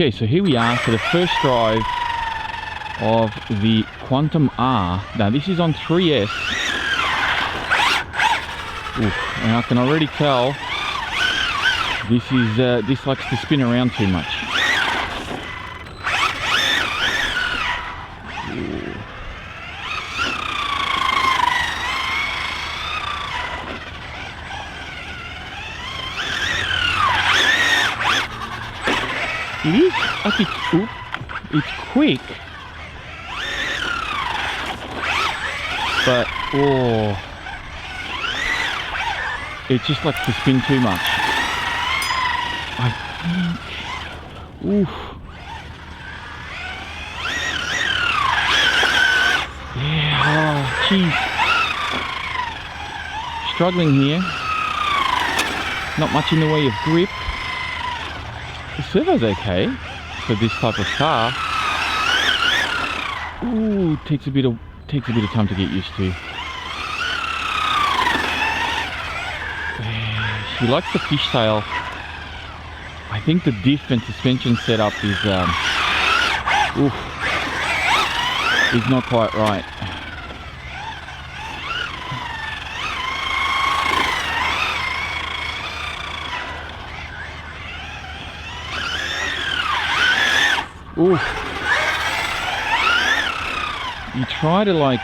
Okay, so here we are for the first drive of the Quantum R. Now this is on 3S. Oof, and I can already tell this likes to spin around too much. Ooh. It is, I think, it's quick, but it just likes to spin too much. I think, yeah, oh, jeez. Struggling here. Not much in the way of grip. The servo's okay for this type of car. Ooh, takes a bit of time to get used to. She likes the fishtail. I think the diff and suspension setup is not quite right. Ooh. You try to like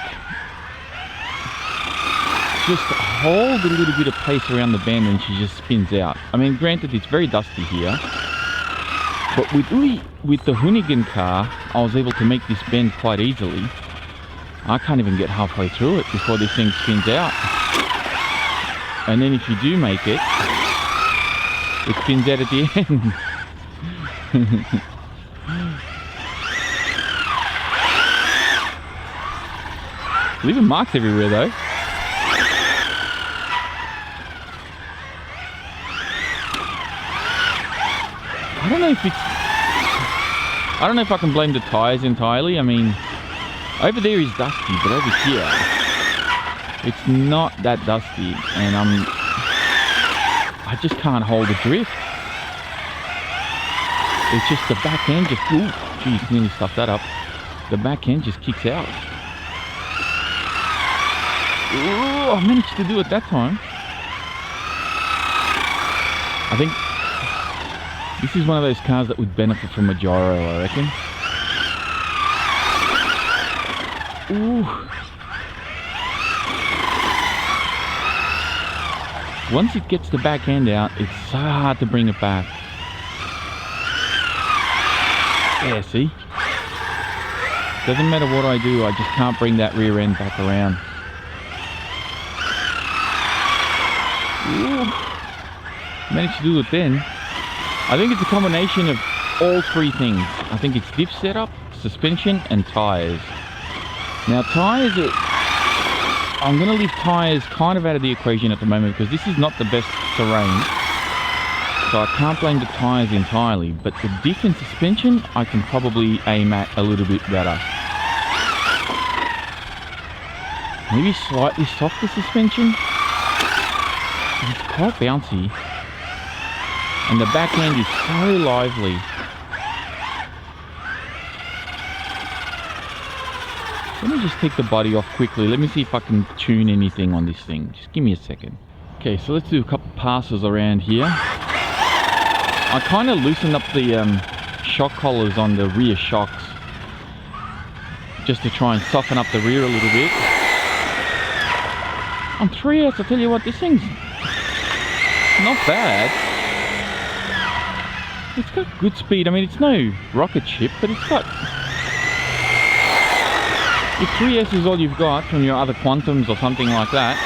just hold a little bit of pace around the bend and she just spins out. I mean, granted it's very dusty here, but with the Hoonigan car I was able to make this bend quite easily. I can't even get halfway through it before this thing spins out. And then if you do make it, it spins out at the end. Leaving marks everywhere though. I don't know if I can blame the tyres entirely. I mean, over there is dusty, but over here it's not that dusty, and I just can't hold the drift. It's just the back end just, ooh, geez, nearly stuffed that up. The back end just kicks out. Ooh, I managed to do it that time. I think this is one of those cars that would benefit from a gyro, I reckon. Ooh. Once it gets the back end out, it's so hard to bring it back. Yeah, see? Doesn't matter what I do, I just can't bring that rear end back around. Ooh. Managed to do it then. I think it's a combination of all three things. I think it's diff setup, suspension, and tyres. Now tyres, I'm going to leave tyres kind of out of the equation at the moment because this is not the best terrain. So I can't blame the tyres entirely, but the diff and suspension I can probably aim at a little bit better. Maybe slightly softer suspension. It's quite bouncy. And the back end is so lively. Let me just take the body off quickly. Let me see if I can tune anything on this thing. Just give me a second. Okay, so let's do a couple passes around here. I kind of loosened up the shock collars on the rear shocks just to try and soften up the rear a little bit. On 3S, I tell you what, this thing's not bad. It's got good speed. I mean, it's no rocket ship, but it's got... If 3S is all you've got from your other Quantums or something like that,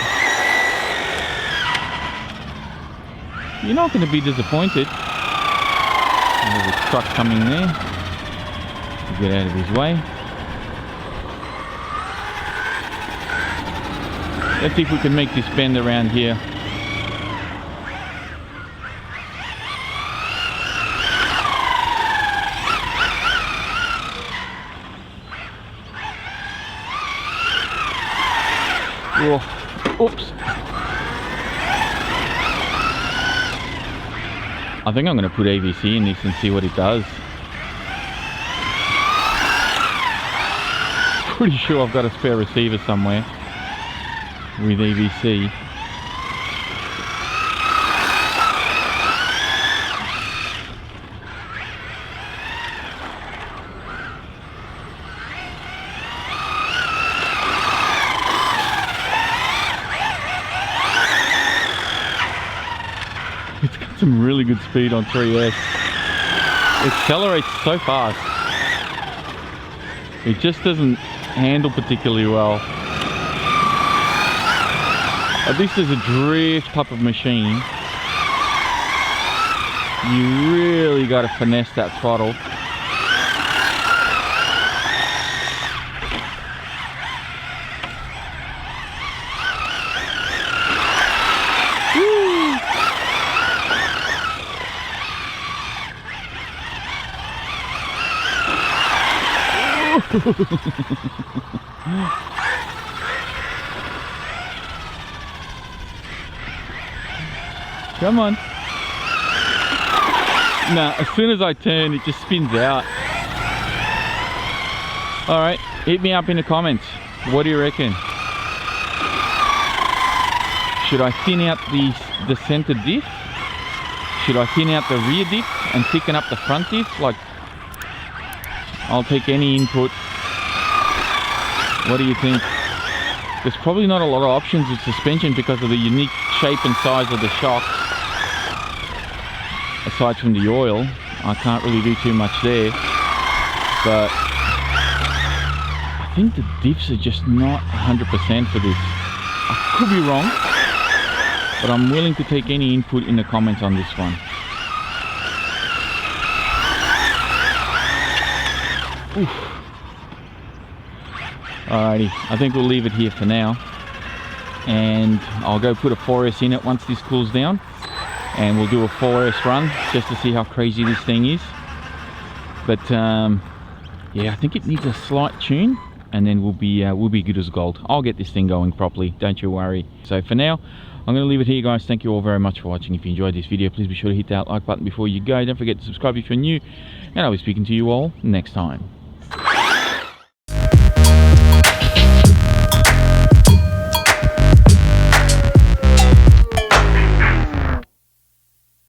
you're not going to be disappointed. There's a truck coming there. Get out of his way. Let's see if we can make this bend around here. Whoa. Oops. I think I'm going to put AVC in this and see what it does. pretty sure I've got a spare receiver somewhere with EVC. It's got some really good speed on 3S. It accelerates so fast. It just doesn't handle particularly well. This is a drift type of machine. You really got to finesse that throttle. Come on. Nah, as soon as I turn, it just spins out. Alright, hit me up in the comments. What do you reckon? Should I thin out the center diff? Should I thin out the rear diff and thicken up the front diff? Like, I'll take any input. What do you think? There's probably not a lot of options with suspension because of the unique shape and size of the shocks. Aside from the oil, I can't really do too much there. But I think the diffs are just not 100% for this. I could be wrong, but I'm willing to take any input in the comments on this one. Oof. Alrighty, I think we'll leave it here for now, and I'll go put a 4S in it once this cools down, and we'll do a 4S run just to see how crazy this thing is. But yeah, I think it needs a slight tune, and then we'll be good as gold. I'll get this thing going properly, don't you worry. So for now, I'm going to leave it here, guys. Thank you all very much for watching. If you enjoyed this video, please be sure to hit that like button before you go. Don't forget to subscribe if you're new, and I'll be speaking to you all next time.